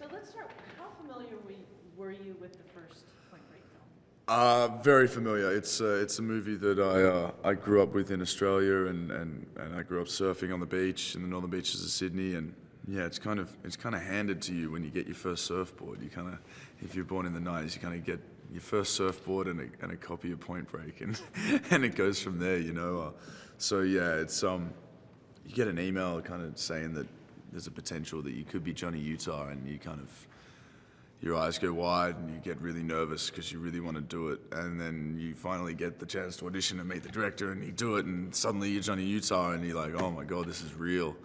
So let's start. How familiar were you with the first Point Break film? Very familiar. It's a movie that I grew up with in Australia, and I grew up surfing on the beach in the northern beaches of Sydney, and yeah, it's kind of handed to you when you get your first surfboard. You kind of, if you're born in the 90s, you kind of get your first surfboard and a copy of Point Break, and and it goes from there, you know. So yeah, it's you get an email kind of saying that there's a potential that you could be Johnny Utah, and you kind of, your eyes go wide and you get really nervous because you really want to do it, and then you finally get the chance to audition and meet the director, and you do it, and suddenly you're Johnny Utah, and you're like, oh my god, this is real,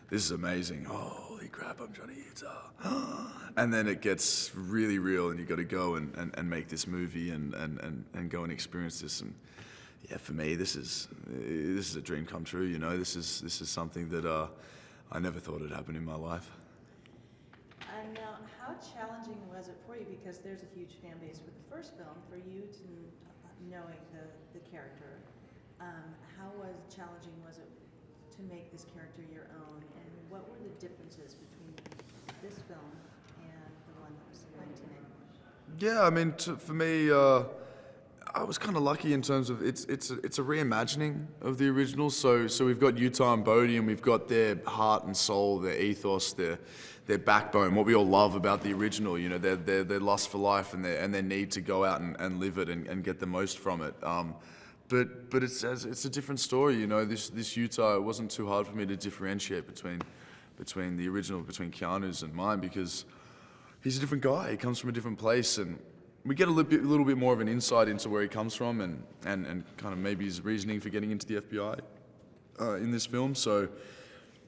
this is amazing, oh, holy crap, I'm Johnny Utah. And then it gets really real, and you got to go and make this movie and go and experience this. And yeah, for me, this is a dream come true, you know. This is something that I never thought would happen in my life. And now, how challenging was it for you? Because there's a huge fan base with the first film, for you to knowing the character. How challenging was it to make this character your own? And what were the differences between this film and the one that was in 1981? Yeah, I mean, for me, I was kind of lucky in terms of it's a reimagining of the original. So we've got Utah and Bodhi, and we've got their heart and soul, their ethos, their backbone, what we all love about the original. You know, their lust for life and their need to go out and live it and get the most from it. But it's a different story. You know, this Utah, it wasn't too hard for me to differentiate between the original, between Keanu's and mine, because he's a different guy. He comes from a different place, and we get a little bit more of an insight into where he comes from and kind of maybe his reasoning for getting into the FBI in this film. So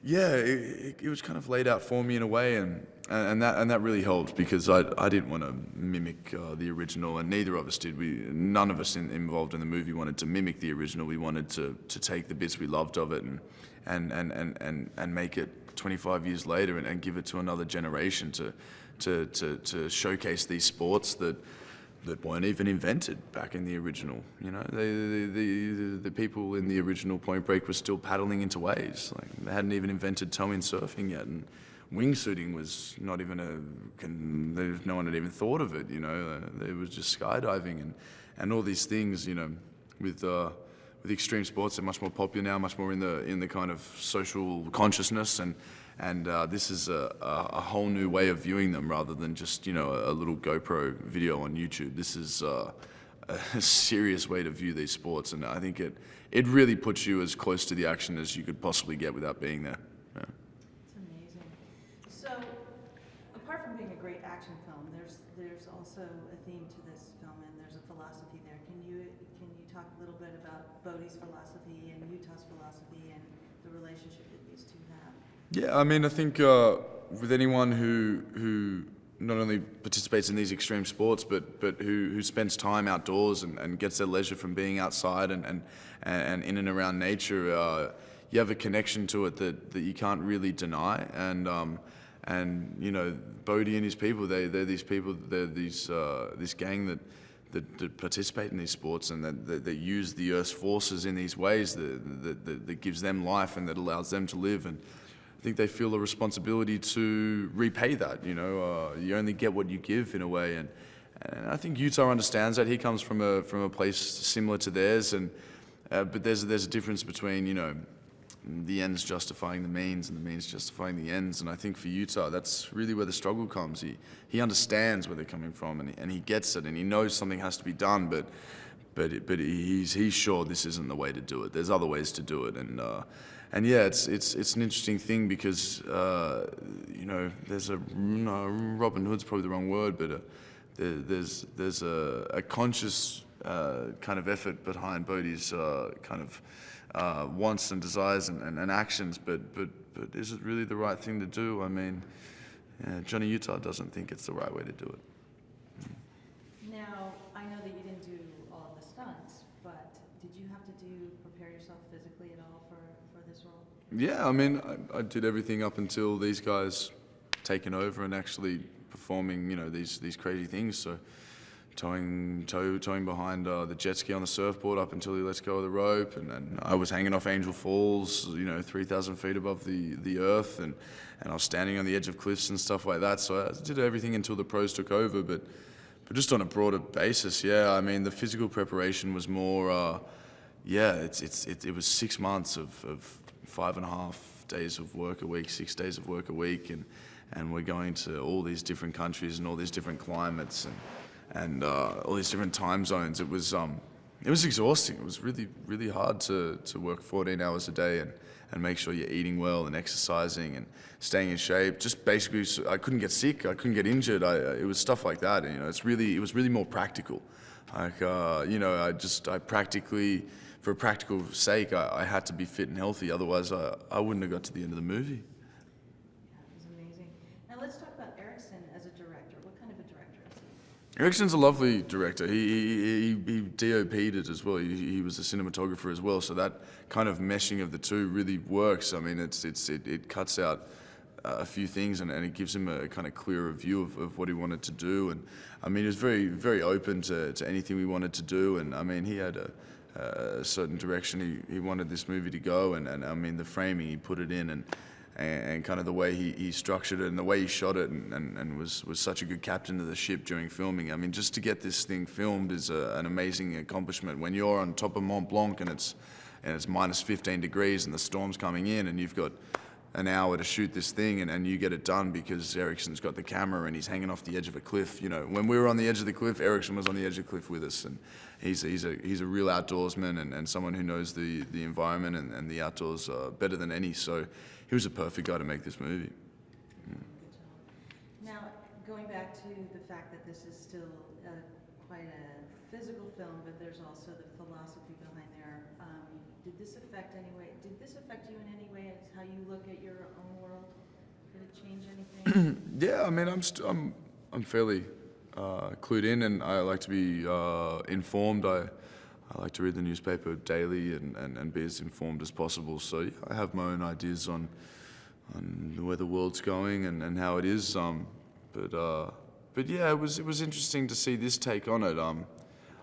yeah, it was kind of laid out for me in a way, and that really helped, because I didn't want to mimic the original, and neither of us did. None of us involved in the movie wanted to mimic the original. We wanted to take the bits we loved of it and make it 25 years later and give it to another generation to showcase these sports that weren't even invented back in the original. You know, the people in the original Point Break were still paddling into waves. Like, they hadn't even invented tow-in surfing yet, and wingsuiting was not even no one had even thought of it. You know, it was just skydiving and all these things. You know, with extreme sports, they're much more popular now, much more in the kind of social consciousness, and this is a whole new way of viewing them, rather than just, you know, a little GoPro video on YouTube. This is a serious way to view these sports, and I think it really puts you as close to the action as you could possibly get without being there. Yeah. It's amazing. So, apart from being a great action film, there's also a theme to this film, and there's a philosophy there. Can you talk a little bit about Bodhi's philosophy and Utah's philosophy and the relationship that these two have? Yeah, I mean, I think with anyone who not only participates in these extreme sports, but who spends time outdoors and gets their leisure from being outside and in and around nature, you have a connection to it that you can't really deny. And you know, Bodhi and his people, they're these people, this gang that participate in these sports, and that use the Earth's forces in these ways that gives them life and that allows them to live. And I think they feel a responsibility to repay that. You know, you only get what you give, in a way, and I think Utah understands that. He comes from a place similar to theirs, and but there's a difference between, you know, the ends justifying the means and the means justifying the ends. And I think for Utah, that's really where the struggle comes. He understands where they're coming from, and he gets it, and he knows something has to be done, but he's sure this isn't the way to do it. There's other ways to do it, and yeah, it's an interesting thing, because you know, there's Robin Hood's probably the wrong word, but there's a conscious kind of effort behind Bodhi's kind of wants and desires and actions, but is it really the right thing to do? I mean, yeah, Johnny Utah doesn't think it's the right way to do it. Now, I know that you didn't do all of the stunts, but did you have to prepare yourself physically at all for this role? Yeah, I mean, I did everything up until these guys taking over and actually performing, you know, these crazy things. So towing behind the jet ski on the surfboard up until he lets go of the rope, and I was hanging off Angel Falls, 3,000 feet above the earth, and I was standing on the edge of cliffs and stuff like that. So I did everything until the pros took over, but just on a broader basis, yeah. I mean, the physical preparation was more, it was 6 months of 5.5 days of work a week, 6 days of work a week, and we're going to all these different countries and all these different climates and all these different time zones. It was exhausting. It was really, really hard to work 14 hours a day and make sure you're eating well and exercising and staying in shape. Just basically, so I couldn't get sick. I couldn't get injured. It was stuff like that. And, it was really more practical. Like, I practically, for a practical sake, I had to be fit and healthy. Otherwise, I wouldn't have got to the end of the movie. Yeah, it was amazing. Now let's talk about Ericson as a director. What kind of a director is he? Ericson's a lovely director. He DOP'd it as well. He was a cinematographer as well. So that kind of meshing of the two really works. I mean, it cuts out a few things and it gives him a kind of clearer view of what he wanted to do. And I mean, he was very, very open to anything we wanted to do. And I mean, he had a certain direction he wanted this movie to go. And I mean, the framing he put it in and kind of the way he structured it and the way he shot it and was such a good captain of the ship during filming. I mean, just to get this thing filmed is an amazing accomplishment. When you're on top of Mont Blanc and it's minus 15 degrees and the storm's coming in and you've got an hour to shoot this thing and you get it done because Ericson's got the camera and he's hanging off the edge of a cliff. When we were on the edge of the cliff, Ericson was on the edge of the cliff with us, and he's a real outdoorsman and someone who knows the environment and the outdoors better than any. So he was a perfect guy to make this movie. Good job. Now, going back to the fact that this is still quite a physical film, but there's also the philosophy behind there. Did this affect you in any way as how you look at your own world? Did it change anything? Yeah, I mean, I'm fairly clued in, and I like to be informed. I like to read the newspaper daily and be as informed as possible. So yeah, I have my own ideas on where the world's going and how it is. But yeah, it was interesting to see this take on it.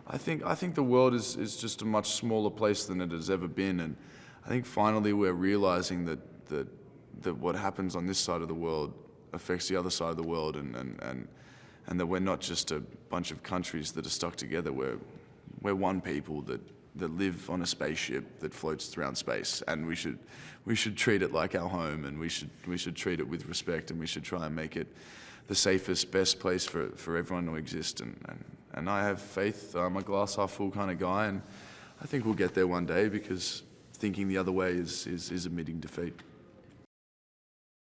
I think the world is just a much smaller place than it has ever been, and I think finally we're realizing that what happens on this side of the world affects the other side of the world, and that we're not just a bunch of countries that are stuck together. We're one people that live on a spaceship that floats around space, and we should treat it like our home, and we should treat it with respect, and we should try and make it the safest, best place for everyone to exist. And I have faith. I'm a glass half full kind of guy, and I think we'll get there one day, because thinking the other way is admitting defeat.